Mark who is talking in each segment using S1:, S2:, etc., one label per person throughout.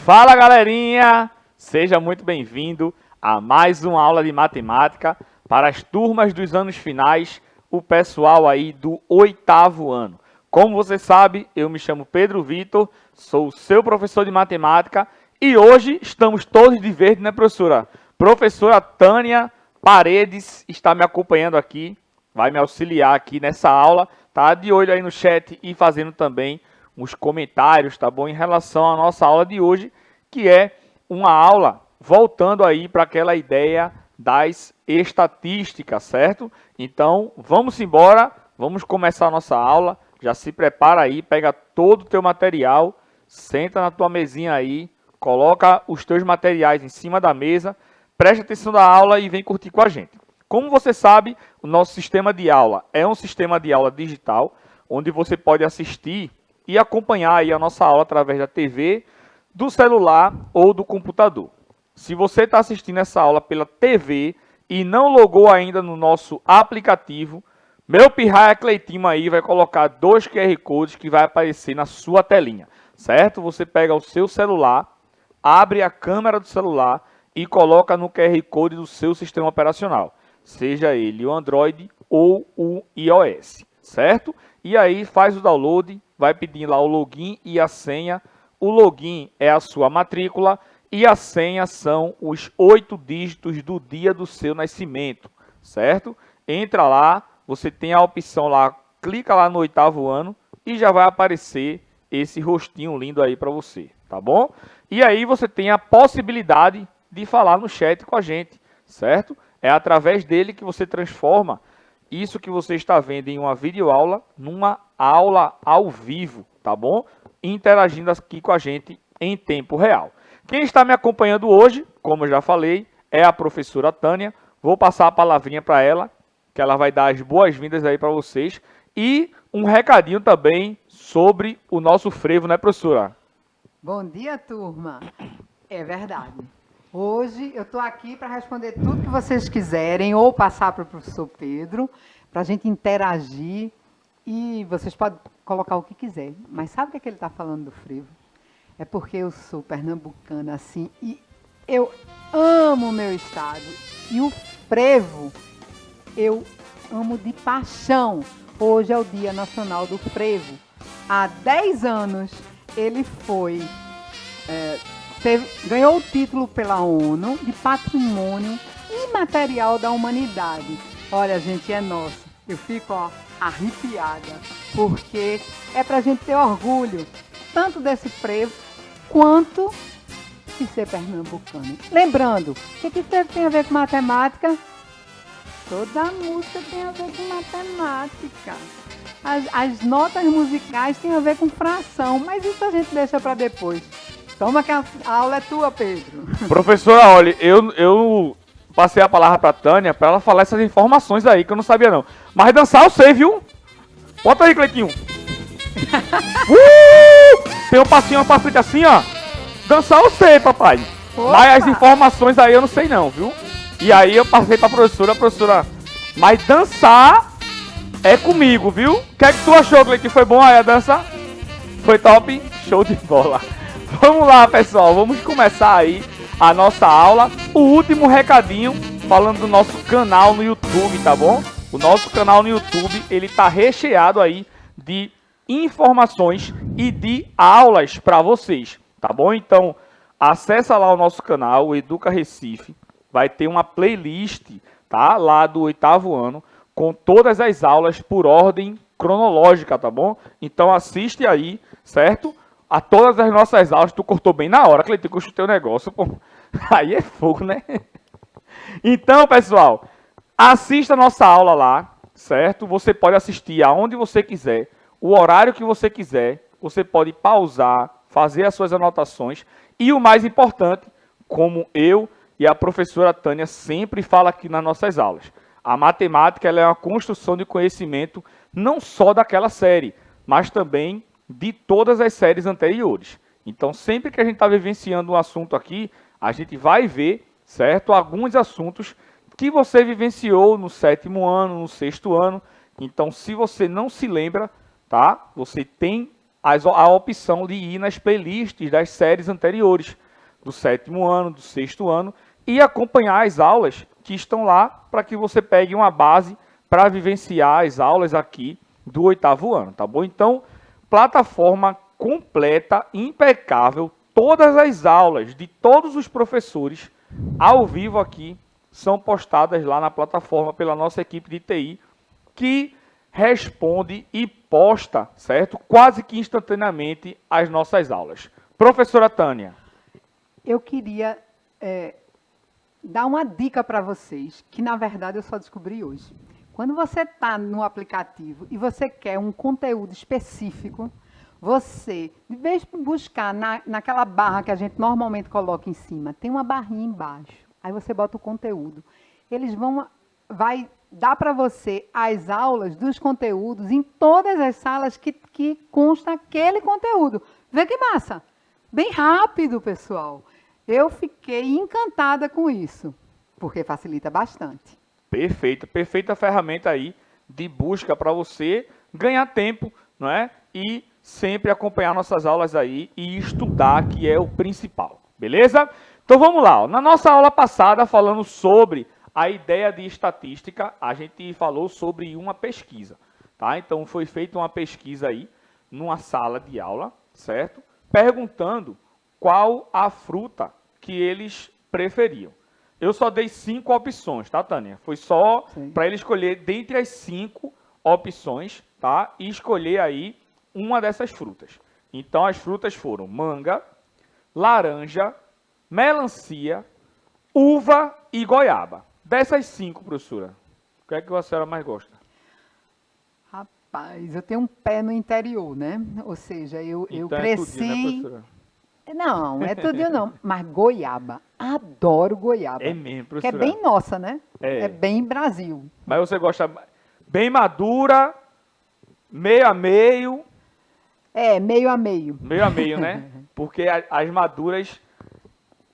S1: Fala, galerinha! Seja muito bem-vindo a mais uma aula de matemática para as turmas dos anos finais, o pessoal aí do 8º ano. Como você sabe, eu me chamo Pedro Vitor, sou o seu professor de matemática e hoje estamos todos de verde, né, professora? Professora Tânia Paredes está me acompanhando aqui, vai me auxiliar aqui nessa aula, tá? De olho aí no chat e fazendo também uns comentários, tá bom? Em relação à nossa aula de hoje, que é uma aula voltando aí para aquela ideia das estatísticas, certo? Então, vamos embora, vamos começar a nossa aula. Já se prepara aí, pega todo o teu material, senta na tua mesinha aí, coloca os teus materiais em cima da mesa, preste atenção na aula e vem curtir com a gente. Como você sabe, o nosso sistema de aula é um sistema de aula digital, onde você pode assistir e acompanhar aí a nossa aula através da TV, do celular ou do computador. Se você está assistindo essa aula pela TV e não logou ainda no nosso aplicativo, meu pirraia Cleitinho aí vai colocar 2 QR Codes que vai aparecer na sua telinha, certo? Você pega o seu celular, abre a câmera do celular e coloca no QR Code do seu sistema operacional, seja ele o Android ou o iOS, certo? E aí faz o download, vai pedir lá o login e a senha. O login é a sua matrícula e a senha são os 8 dígitos do dia do seu nascimento, certo? Entra lá, você tem a opção lá, clica lá no 8º ano e já vai aparecer esse rostinho lindo aí para você, tá bom? E aí você tem a possibilidade de falar no chat com a gente, certo? É através dele que você transforma isso que você está vendo em uma videoaula numa aula ao vivo, tá bom? Interagindo aqui com a gente em tempo real. Quem está me acompanhando hoje, como eu já falei, é a professora Tânia. Vou passar a palavrinha para ela, que ela vai dar as boas-vindas aí para vocês. E um recadinho também sobre o nosso frevo, né, professora?
S2: Bom dia, turma. É verdade. Hoje eu estou aqui para responder tudo que vocês quiserem ou passar para o professor Pedro, para a gente interagir e vocês podem colocar o que quiser. Mas sabe o que é que ele está falando do frevo? É porque eu sou pernambucana assim e eu amo o meu estado. E o frevo eu amo de paixão. Hoje é o Dia Nacional do Frevo. Há 10 anos ele foi... ganhou o título pela ONU de Patrimônio Imaterial da Humanidade. Olha, gente, é nosso. Eu fico arrepiada, porque é pra gente ter orgulho, tanto desse frevo, quanto de ser pernambucano. Lembrando, o que frevo tem a ver com matemática? Toda música tem a ver com matemática. As notas musicais têm a ver com fração, mas isso a gente deixa para depois. Toma que a aula é tua, Pedro.
S1: Professora, olha, eu passei a palavra para a Tânia para ela falar essas informações aí que eu não sabia não. Mas dançar eu sei, viu? Bota aí, Cleitinho. Tem um passinho pra frente assim, ó. Dançar eu sei, papai.
S2: Opa!
S1: Mas as informações aí eu não sei não, viu? E aí eu passei pra professora, mas dançar é comigo, viu? O que é que tu achou, Cleitinho? Foi bom aí a dança? Foi top? Show de bola. Vamos lá, pessoal, vamos começar aí a nossa aula. O último recadinho, falando do nosso canal no YouTube, tá bom? O nosso canal no YouTube, ele tá recheado aí de informações e de aulas para vocês, tá bom? Então, acessa lá o nosso canal, o Educa Recife, vai ter uma playlist, tá? Lá do 8º ano, com todas as aulas por ordem cronológica, tá bom? Então, assiste aí, certo? A todas as nossas aulas, tu cortou bem na hora, Cleitinho, que eu chutei o negócio, pô. Aí é fogo, né? Então, pessoal, assista a nossa aula lá, certo? Você pode assistir aonde você quiser, o horário que você quiser, você pode pausar, fazer as suas anotações e o mais importante, como eu e a professora Tânia sempre fala aqui nas nossas aulas, a matemática ela é uma construção de conhecimento não só daquela série, mas também de todas as séries anteriores. Então, sempre que a gente está vivenciando um assunto aqui, a gente vai ver, certo, alguns assuntos que você vivenciou no 7º ano, no 6º ano. Então, se você não se lembra, tá? Você tem a opção de ir nas playlists das séries anteriores, do 7º ano, do 6º ano, e acompanhar as aulas que estão lá para que você pegue uma base para vivenciar as aulas aqui do 8º ano, tá bom? Então, plataforma completa, impecável, todas as aulas de todos os professores ao vivo aqui são postadas lá na plataforma pela nossa equipe de TI, que responde e posta, certo? Quase que instantaneamente as nossas aulas. Professora Tânia.
S2: Eu queria dar uma dica para vocês, que na verdade eu só descobri hoje. Quando você está no aplicativo e você quer um conteúdo específico, você, de vez de buscar naquela barra que a gente normalmente coloca em cima, tem uma barrinha embaixo. Aí você bota o conteúdo. Eles vai dar para você as aulas dos conteúdos em todas as salas que consta aquele conteúdo. Vê que massa! Bem rápido, pessoal. Eu fiquei encantada com isso, porque facilita bastante.
S1: Perfeito, perfeita ferramenta aí de busca para você ganhar tempo, não é? E sempre acompanhar nossas aulas aí e estudar, que é o principal, beleza? Então vamos lá, ó. Na nossa aula passada, falando sobre a ideia de estatística, a gente falou sobre uma pesquisa, tá? Então foi feita uma pesquisa aí numa sala de aula, certo? Perguntando qual a fruta que eles preferiam. Eu só dei 5 opções, tá, Tânia? Foi só para ele escolher dentre as 5 opções, tá? E escolher aí uma dessas frutas. Então as frutas foram manga, laranja, melancia, uva e goiaba. Dessas 5, professora, o que é que a senhora mais gosta?
S2: Rapaz, eu tenho um pé no interior, né? Ou seja, eu
S1: Então
S2: cresci...
S1: É tudinho, né, professora?
S2: Não, é tudinho não, mas goiaba. Adoro goiaba.
S1: É mesmo,
S2: Que é
S1: professora.
S2: bem nossa, né?
S1: É.
S2: É bem Brasil.
S1: Mas você gosta bem madura, meio a meio...
S2: É, meio a meio.
S1: Meio a meio, né? Porque as maduras,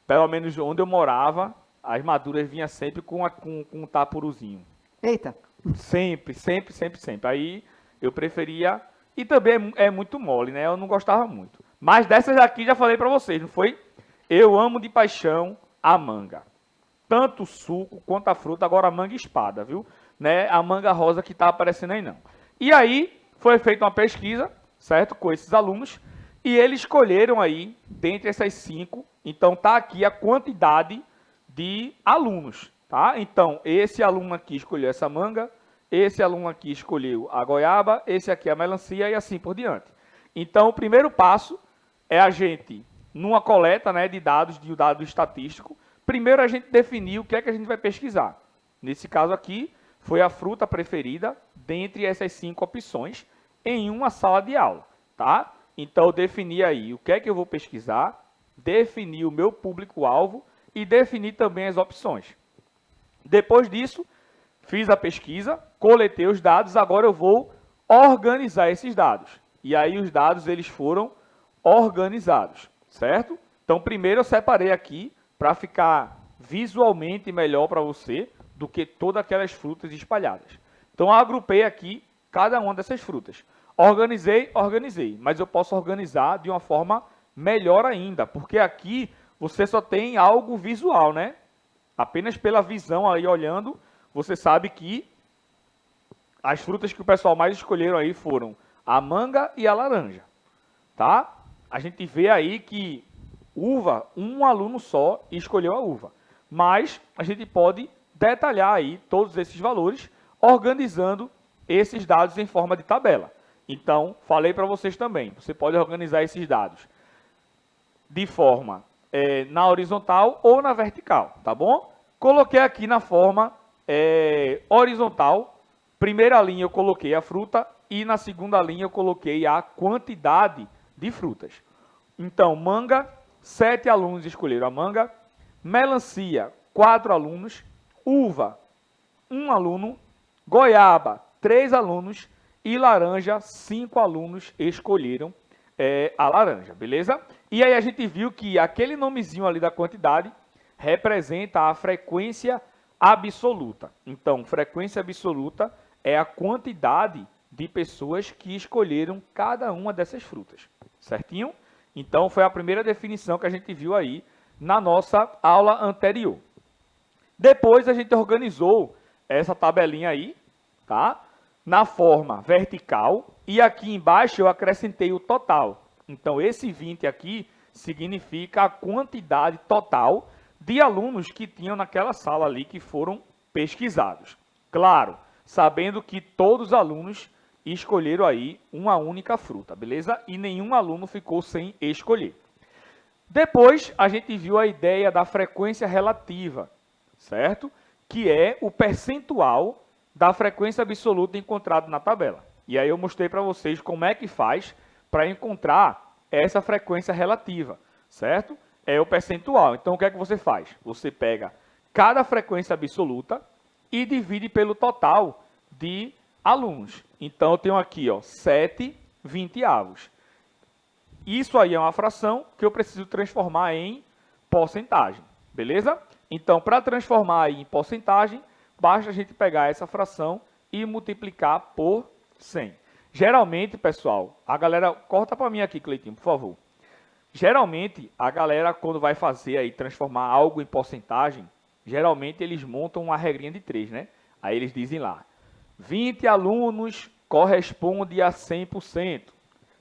S1: pelo menos onde eu morava, as maduras vinham sempre com um tapuruzinho.
S2: Eita.
S1: Sempre, sempre, sempre, sempre. Aí eu preferia... E também é muito mole, né? Eu não gostava muito. Mas dessas aqui já falei pra vocês, não foi? Eu amo de paixão a manga. Tanto o suco quanto a fruta, agora a manga espada, viu? Né? A manga rosa que tá aparecendo aí não. E aí foi feita uma pesquisa, certo? Com esses alunos. E eles escolheram aí, dentre essas 5, então tá aqui a quantidade de alunos, tá? Então, esse aluno aqui escolheu essa manga, esse aluno aqui escolheu a goiaba, esse aqui a melancia e assim por diante. Então, o primeiro passo é a gente, numa coleta, né, de dados estatístico, primeiro a gente definir o que é que a gente vai pesquisar. Nesse caso aqui, foi a fruta preferida dentre essas 5 opções em uma sala de aula, tá? Então, eu defini aí o que é que eu vou pesquisar, defini o meu público-alvo e defini também as opções. Depois disso, fiz a pesquisa, coletei os dados, agora eu vou organizar esses dados. E aí os dados eles foram organizados, certo? Então, primeiro eu separei aqui para ficar visualmente melhor para você do que todas aquelas frutas espalhadas. Então, eu agrupei aqui cada uma dessas frutas. Organizei, mas eu posso organizar de uma forma melhor ainda, porque aqui você só tem algo visual, né? Apenas pela visão aí olhando, você sabe que as frutas que o pessoal mais escolheram aí foram a manga e a laranja, tá? A gente vê aí que uva, um aluno só escolheu a uva, mas a gente pode detalhar aí todos esses valores, organizando esses dados em forma de tabela. Então, falei para vocês também, você pode organizar esses dados de forma na horizontal ou na vertical, tá bom? Coloquei aqui na forma horizontal, primeira linha eu coloquei a fruta e na segunda linha eu coloquei a quantidade de frutas. Então, manga, 7 alunos escolheram a manga, melancia, 4 alunos, uva, 1 aluno, goiaba, 3 alunos e laranja, 5 alunos escolheram a laranja, beleza? E aí a gente viu que aquele nomezinho ali da quantidade representa a frequência absoluta. Então, frequência absoluta é a quantidade de pessoas que escolheram cada uma dessas frutas, certinho? Então, foi a primeira definição que a gente viu aí na nossa aula anterior. Depois, a gente organizou essa tabelinha aí, tá? Na forma vertical, e aqui embaixo eu acrescentei o total. Então, esse 20 aqui significa a quantidade total de alunos que tinham naquela sala ali que foram pesquisados. Claro, sabendo que todos os alunos escolheram aí uma única fruta, beleza? E nenhum aluno ficou sem escolher. Depois, a gente viu a ideia da frequência relativa, certo? Que é o percentual da frequência absoluta encontrado na tabela. E aí eu mostrei para vocês como é que faz para encontrar essa frequência relativa, certo? É o percentual. Então, o que é que você faz? Você pega cada frequência absoluta e divide pelo total de alunos. Então, eu tenho aqui, ó, 7/20. Isso aí é uma fração que eu preciso transformar em porcentagem, beleza? Então, para transformar em porcentagem, basta a gente pegar essa fração e multiplicar por 100. Geralmente, pessoal, a galera... Corta para mim aqui, Cleitinho, por favor. Geralmente, a galera, quando vai fazer aí, transformar algo em porcentagem, geralmente eles montam uma regrinha de 3, né? Aí eles dizem lá, 20 alunos corresponde a 100%.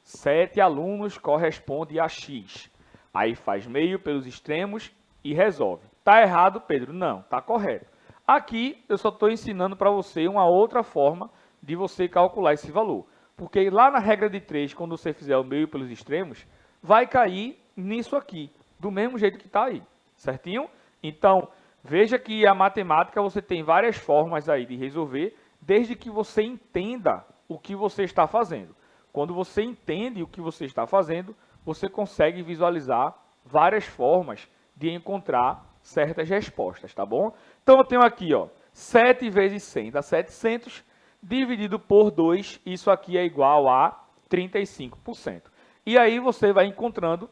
S1: 7 alunos corresponde a X. Aí faz meio pelos extremos e resolve. Tá errado, Pedro? Não, tá correto. Aqui eu só estou ensinando para você uma outra forma de você calcular esse valor. Porque lá na regra de 3, quando você fizer o meio pelos extremos, vai cair nisso aqui, do mesmo jeito que está aí, certinho? Então, veja que a matemática você tem várias formas aí de resolver, desde que você entenda o que você está fazendo. Quando você entende o que você está fazendo, você consegue visualizar várias formas de encontrar certas respostas, tá bom? Então, eu tenho aqui, ó, 7 vezes 100 dá 700, dividido por 2, isso aqui é igual a 35%. E aí você vai encontrando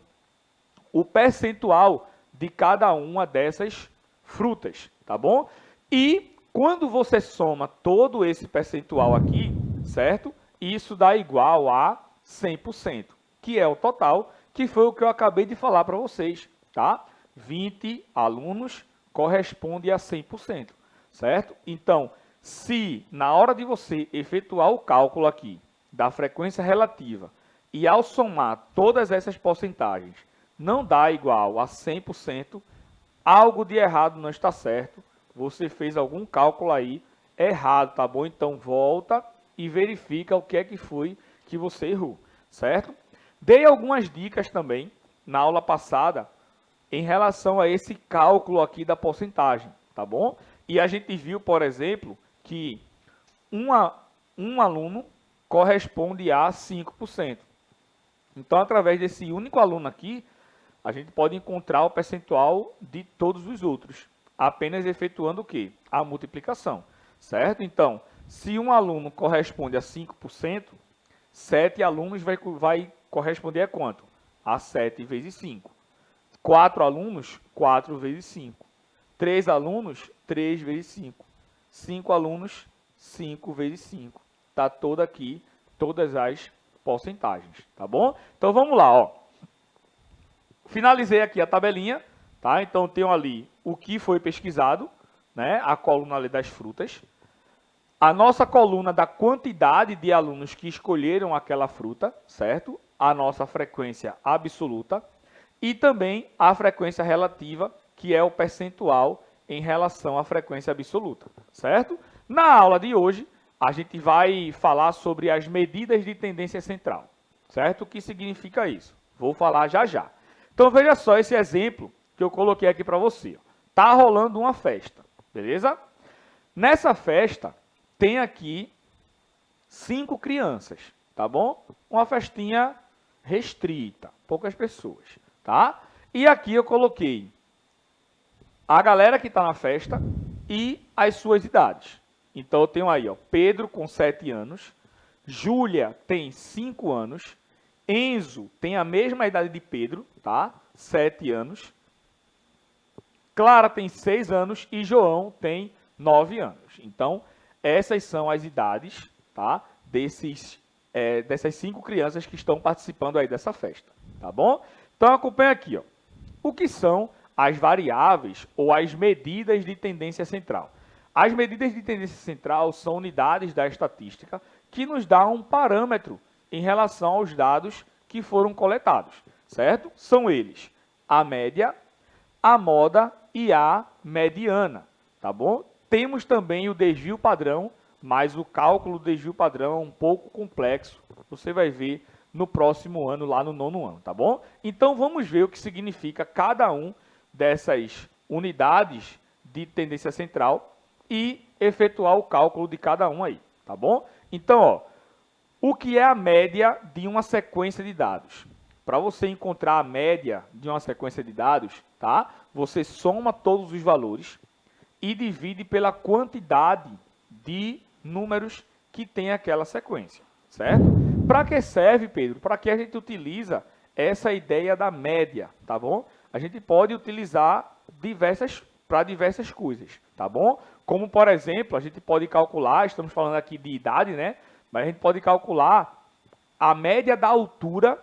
S1: o percentual de cada uma dessas frutas, tá bom? E quando você soma todo esse percentual aqui, certo? Isso dá igual a 100%, que é o total, que foi o que eu acabei de falar para vocês, tá? 20 alunos corresponde a 100%, certo? Então, se na hora de você efetuar o cálculo aqui da frequência relativa e ao somar todas essas porcentagens não dá igual a 100%, algo de errado não está certo, você fez algum cálculo aí errado, tá bom? Então volta e verifica o que é que foi que você errou, certo? Dei algumas dicas também na aula passada em relação a esse cálculo aqui da porcentagem, tá bom? E a gente viu, por exemplo, que um aluno corresponde a 5%. Então, através desse único aluno aqui, a gente pode encontrar o percentual de todos os outros, apenas efetuando o quê? A multiplicação, certo? Então, se um aluno corresponde a 5%, 7 alunos vai corresponder a quanto? A 7 vezes 5. 4 alunos, 4 vezes 5. 3 alunos, 3 vezes 5. 5 alunos, 5 vezes 5. Está toda aqui, todas as porcentagens, tá bom? Então, vamos lá, ó. Finalizei aqui a tabelinha, tá? Então, tenho ali o que foi pesquisado, né? A coluna ali das frutas. A nossa coluna da quantidade de alunos que escolheram aquela fruta, certo? A nossa frequência absoluta. E também a frequência relativa, que é o percentual em relação à frequência absoluta, certo? Na aula de hoje, a gente vai falar sobre as medidas de tendência central, certo? O que significa isso? Vou falar já já. Então, veja só esse exemplo que eu coloquei aqui para você. Tá rolando uma festa, beleza? Nessa festa, tem aqui 5 crianças, tá bom? Uma festinha restrita, poucas pessoas, tá? E aqui eu coloquei a galera que está na festa e as suas idades. Então, eu tenho aí, ó, Pedro com 7 anos, Júlia tem 5 anos, Enzo tem a mesma idade de Pedro, tá? 7 anos, Clara tem 6 anos e João tem 9 anos. Então, essas são as idades, tá? dessas 5 crianças que estão participando aí dessa festa, tá bom? Então acompanha aqui, ó. O que são as variáveis ou as medidas de tendência central? As medidas de tendência central são unidades da estatística que nos dão um parâmetro em relação aos dados que foram coletados, certo? São eles a média, a moda e a mediana, tá bom? Temos também o desvio padrão, mas o cálculo do desvio padrão é um pouco complexo. Você vai ver no próximo ano, lá no 9º ano, tá bom? Então, vamos ver o que significa cada um dessas unidades de tendência central e efetuar o cálculo de cada um aí, tá bom? Então, ó, o que é a média de uma sequência de dados? Para você encontrar a média de uma sequência de dados, tá? Você soma todos os valores e divide pela quantidade de números que tem aquela sequência, certo? Para que serve, Pedro? Para que a gente utiliza essa ideia da média, tá bom? A gente pode utilizar para diversas coisas, tá bom? Como, por exemplo, a gente pode calcular, estamos falando aqui de idade, né? Mas a gente pode calcular a média da altura,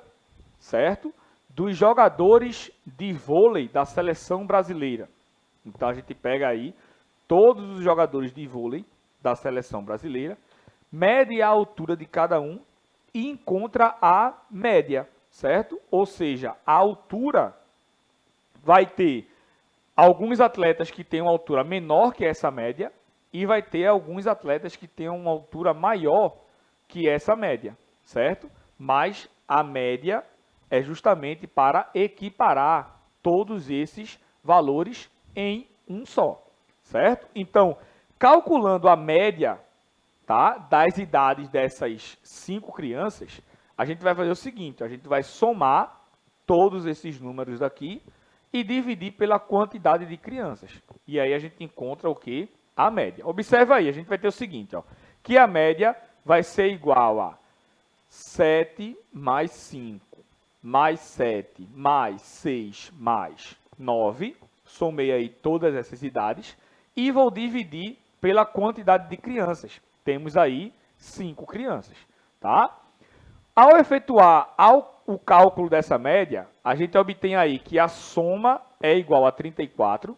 S1: certo? Dos jogadores de vôlei da seleção brasileira. Então, a gente pega aí todos os jogadores de vôlei da seleção brasileira, mede a altura de cada um e encontra a média, certo? Ou seja, a altura vai ter alguns atletas que têm uma altura menor que essa média e vai ter alguns atletas que têm uma altura maior que essa média, certo? Mas a média é justamente para equiparar todos esses valores em um só, certo? Então, calculando a média, tá, das idades dessas 5 crianças, a gente vai fazer o seguinte, a gente vai somar todos esses números aqui e dividir pela quantidade de crianças. E aí a gente encontra o quê? A média. Observa aí, a gente vai ter o seguinte, ó, que a média vai ser igual a 7 mais 5, mais 7, mais 6, mais 9. Somei aí todas essas idades e vou dividir pela quantidade de crianças. Temos aí 5 crianças, tá? Ao efetuar o cálculo dessa média, a gente obtém aí que a soma é igual a 34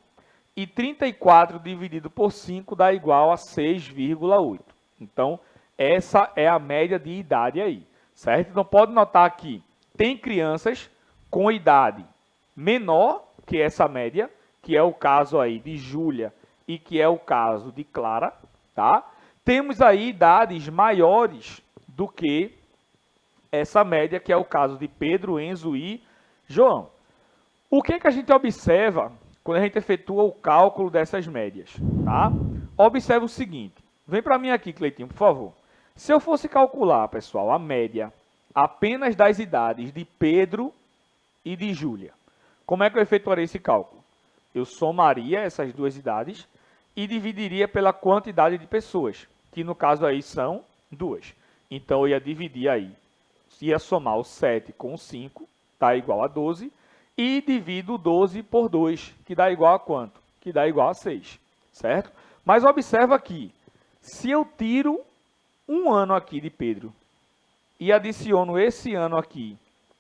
S1: e 34 dividido por 5 dá igual a 6,8. Então, essa é a média de idade aí, certo? Então, pode notar que tem crianças com idade menor que essa média, que é o caso aí de Júlia e que é o caso de Clara, tá? Temos aí idades maiores do que essa média, que é o caso de Pedro, Enzo e João. O que a gente observa quando a gente efetua o cálculo dessas médias, tá? Observa o seguinte. Vem para mim aqui, Cleitinho, por favor. Se eu fosse calcular, pessoal, a média apenas das idades de Pedro e de Júlia, como é que eu efetuaria esse cálculo? Eu somaria essas duas idades e dividiria pela quantidade de pessoas, que no caso aí são 2. Então, eu ia dividir aí, ia somar o 7 com o 5, tá igual a 12, e divido 12 por 2, que dá igual a quanto? Que dá igual a 6, certo? Mas observa aqui, se eu tiro um ano aqui de Pedro e adiciono esse ano aqui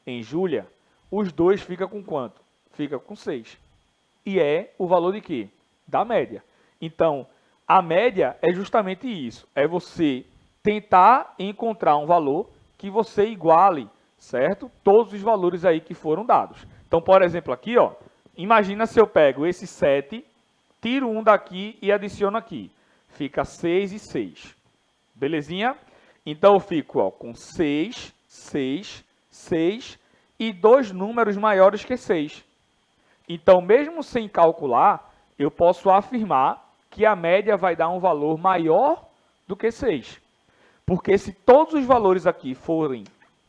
S1: em Júlia, os dois ficam com quanto? Fica com 6. E é o valor de quê? Da média. Então, a média é justamente isso. É você tentar encontrar um valor que você iguale, certo? Todos os valores aí que foram dados. Então, por exemplo, aqui, ó, imagina se eu pego esse 7, tiro um daqui e adiciono aqui. Fica 6 e 6. Belezinha? Então, eu fico ó, com 6, 6, 6 e 2 números maiores que 6. Então, mesmo sem calcular, eu posso afirmar que a média vai dar um valor maior do que 6. Porque se todos os valores aqui forem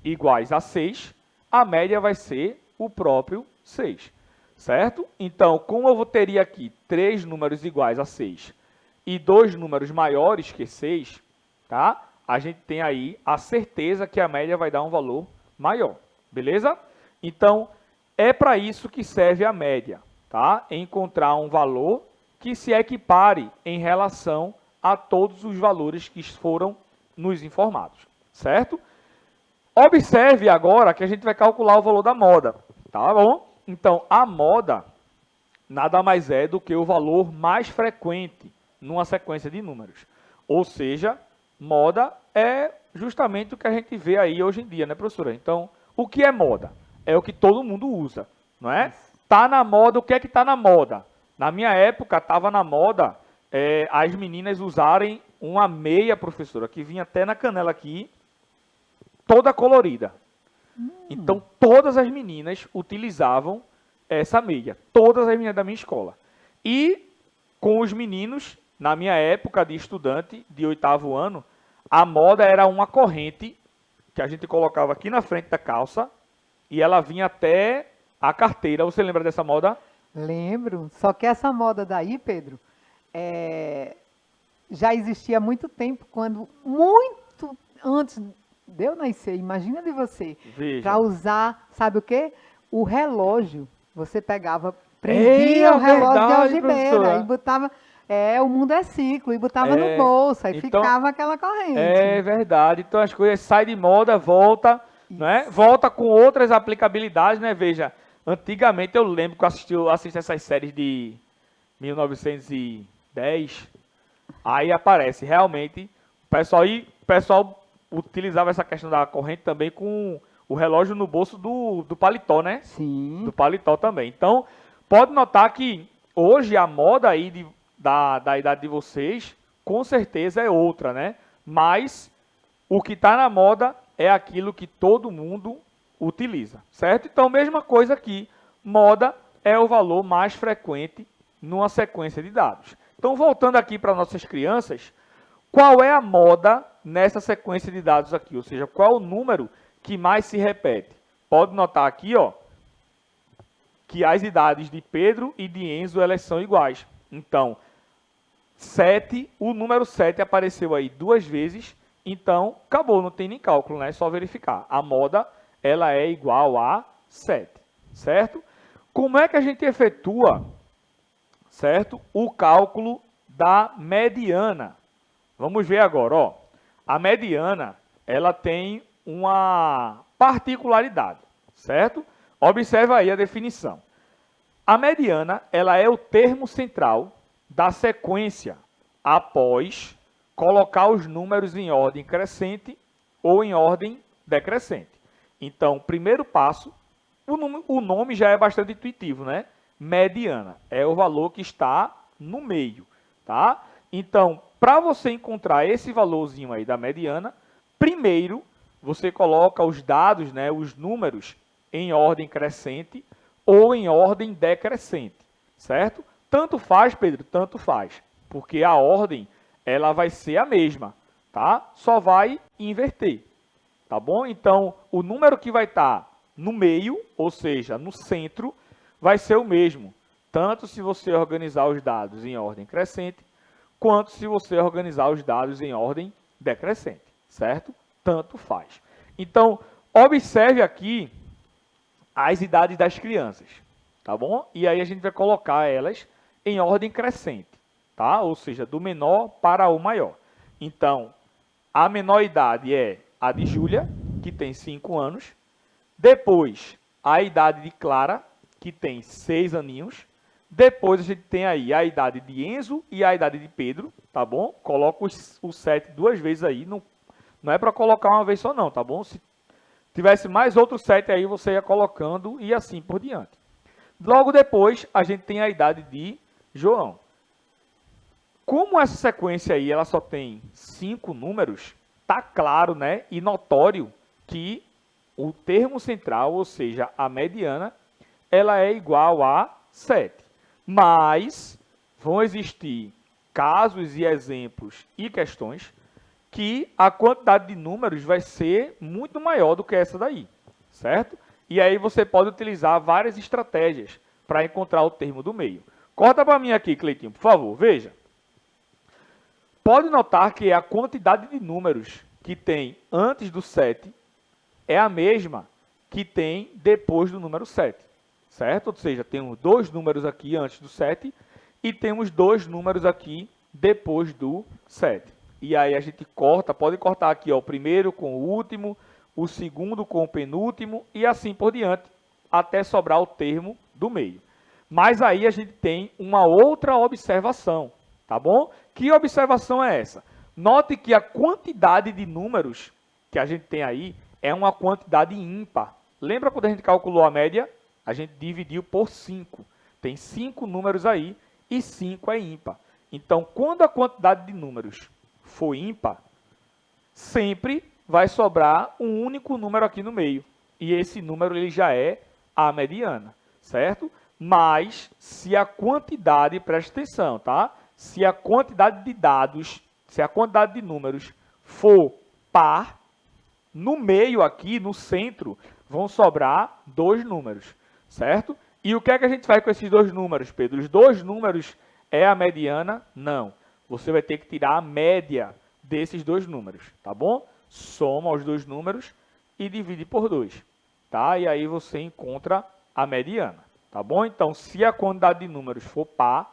S1: iguais a 6, a média vai ser o próprio 6, certo? Então, como eu teria aqui 3 números iguais a 6 e 2 números maiores que 6, tá? A gente tem aí a certeza que a média vai dar um valor maior, beleza? Então, é para isso que serve a média, tá? Encontrar um valor que se equipare em relação a todos os valores que foram nos informados, certo? Observe agora que a gente vai calcular o valor da moda, tá bom? Então, a moda nada mais é do que o valor mais frequente numa sequência de números. Ou seja, moda é justamente o que a gente vê aí hoje em dia, né, professora? Então, o que é moda? É o que todo mundo usa, não é? Tá na moda, o que é que tá na moda? Na minha época, estava na moda as meninas usarem uma meia, professora, que vinha até na canela aqui, toda colorida. Então, todas as meninas utilizavam essa meia. Todas as meninas da minha escola. E com os meninos, na minha época de estudante, de 8º ano, a moda era uma corrente que a gente colocava aqui na frente da calça e ela vinha até a carteira. Você lembra dessa moda?
S2: Lembro. Só que essa moda daí, Pedro, já existia há muito tempo, quando muito antes de eu nascer, imagina de você,
S1: Veja.
S2: para usar, sabe o quê? O relógio. Você pegava, prendia o relógio de
S1: verdade,
S2: algibeira
S1: professora.
S2: e botava, o mundo é ciclo, e botava no bolso, aí
S1: então,
S2: ficava aquela corrente.
S1: É verdade. Então as coisas saem de moda, volta, né? Volta com outras aplicabilidades, né? Veja, antigamente eu lembro que eu assisti essas séries de 1910, aí aparece realmente o pessoal utilizava essa questão da corrente também com o relógio no bolso do paletó, né?
S2: Sim.
S1: Do paletó também. Então, pode notar que hoje a moda aí da idade de vocês, com certeza é outra, né? Mas o que está na moda é aquilo que todo mundo utiliza, certo? Então, mesma coisa aqui, moda é o valor mais frequente numa sequência de dados. Então, voltando aqui para nossas crianças, qual é a moda nessa sequência de dados aqui? Ou seja, qual é o número que mais se repete? Pode notar aqui, ó, que as idades de Pedro e de Enzo, elas são iguais. Então, 7, o número 7 apareceu aí 2 vezes, então acabou, não tem nem cálculo, né? É só verificar. A moda, ela é igual a 7, certo? Como é que a gente efetua, certo, o cálculo da mediana? Vamos ver agora, ó. A mediana, ela tem uma particularidade, certo? Observa aí a definição. A mediana, ela é o termo central da sequência após colocar os números em ordem crescente ou em ordem decrescente. Então, primeiro passo, o nome já é bastante intuitivo, né? Mediana é o valor que está no meio, tá? Então, para você encontrar esse valorzinho aí da mediana, primeiro você coloca os dados, né, os números em ordem crescente ou em ordem decrescente, certo? Tanto faz, Pedro, tanto faz, porque a ordem ela vai ser a mesma, tá? Só vai inverter, tá bom? Então, o número que vai estar no meio, ou seja, no centro, vai ser o mesmo, tanto se você organizar os dados em ordem crescente, quanto se você organizar os dados em ordem decrescente, certo? Tanto faz. Então, observe aqui as idades das crianças, tá bom? E aí a gente vai colocar elas em ordem crescente, tá? Ou seja, do menor para o maior. Então, a menor idade é a de Júlia, que tem 5 anos. Depois, a idade de Clara, que tem 6 aninhos. Depois a gente tem aí a idade de Enzo e a idade de Pedro, tá bom? Coloca o 7 2 vezes aí, não é para colocar uma vez só não, tá bom? Se tivesse mais outro 7 aí, você ia colocando e assim por diante. Logo depois, a gente tem a idade de João. Como essa sequência aí ela só tem 5 números, tá claro, né, e notório que o termo central, ou seja, a mediana, ela é igual a 7. Mas vão existir casos e exemplos e questões que a quantidade de números vai ser muito maior do que essa daí, certo? E aí você pode utilizar várias estratégias para encontrar o termo do meio. Corta para mim aqui, Cleitinho, por favor, veja. Pode notar que a quantidade de números que tem antes do 7 é a mesma que tem depois do número 7, certo? Ou seja, temos 2 números aqui antes do 7 e temos 2 números aqui depois do 7. e aí a gente corta, pode cortar aqui, ó, o primeiro com o último, o segundo com o penúltimo e assim por diante, até sobrar o termo do meio. Mas aí a gente tem uma outra observação, tá bom? Que observação é essa? Note que a quantidade de números que a gente tem aí é uma quantidade ímpar. Lembra quando a gente calculou a média? A gente dividiu por 5. Tem 5 números aí e 5 é ímpar. Então, quando a quantidade de números for ímpar, sempre vai sobrar um único número aqui no meio. E esse número ele já é a mediana, certo? Mas se a quantidade, preste atenção, tá? Se a quantidade de dados, se a quantidade de números for par, no meio aqui, no centro, vão sobrar 2 números, certo? E o que é que a gente faz com esses 2 números, Pedro? Os 2 números é a mediana? Não. Você vai ter que tirar a média desses 2 números, tá bom? Soma os 2 números e divide por 2, tá? E aí você encontra a mediana, tá bom? Então, se a quantidade de números for par,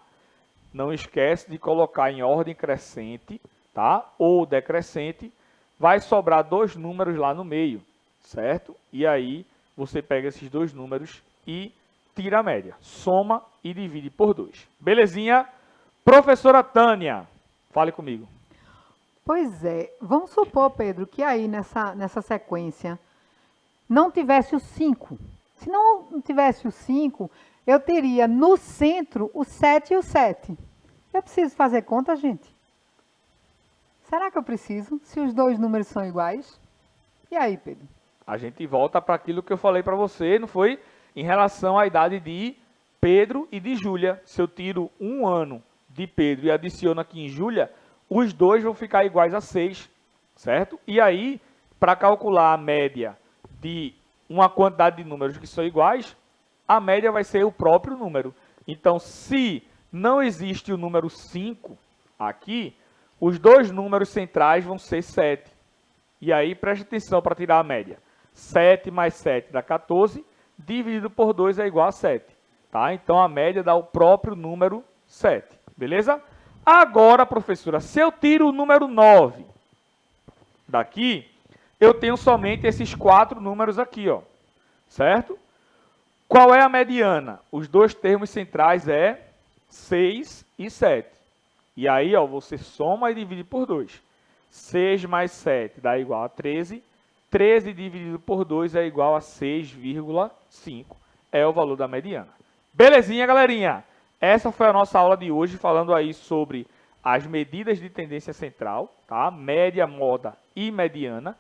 S1: não esquece de colocar em ordem crescente, tá? Ou decrescente, vai sobrar 2 números lá no meio, certo? E aí você pega esses 2 números e tira a média, soma e divide por 2. Belezinha? Professora Tânia, fale comigo.
S2: Pois é, vamos supor, Pedro, que aí nessa sequência não tivesse o 5. Se não tivesse o 5, eu teria no centro o 7 e o 7. Eu preciso fazer conta, gente? Será que eu preciso, se os 2 números são iguais? E aí, Pedro?
S1: A gente volta para aquilo que eu falei para você, não foi? Em relação à idade de Pedro e de Júlia. Se eu tiro 1 ano de Pedro e adiciono aqui em Júlia, os 2 vão ficar iguais a 6, certo? E aí, para calcular a média de uma quantidade de números que são iguais, a média vai ser o próprio número. Então, se não existe o número 5 aqui, os 2 números centrais vão ser 7. E aí, preste atenção para tirar a média. 7 mais 7 dá 14, dividido por 2 é igual a 7. Tá? Então, a média dá o próprio número 7. Beleza? Agora, professora, se eu tiro o número 9 daqui, eu tenho somente esses 4 números aqui, ó. Certo? Qual é a mediana? Os 2 termos centrais é 6 e 7. E aí, ó, você soma e divide por 2. 6 mais 7 dá igual a 13. 13 dividido por 2 é igual a 6,5. É o valor da mediana. Belezinha, galerinha? Essa foi a nossa aula de hoje, falando aí sobre as medidas de tendência central, tá? Média, moda e mediana.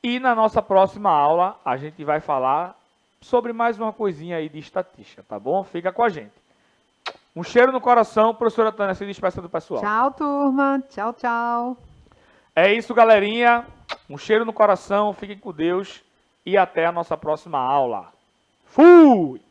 S1: E na nossa próxima aula, a gente vai falar sobre mais uma coisinha aí de estatística, tá bom? Fica com a gente. Um cheiro no coração, professora Tânia, se despeça do pessoal.
S2: Tchau, turma. Tchau, tchau.
S1: É isso, galerinha. Um cheiro no coração, fiquem com Deus e até a nossa próxima aula. Fui!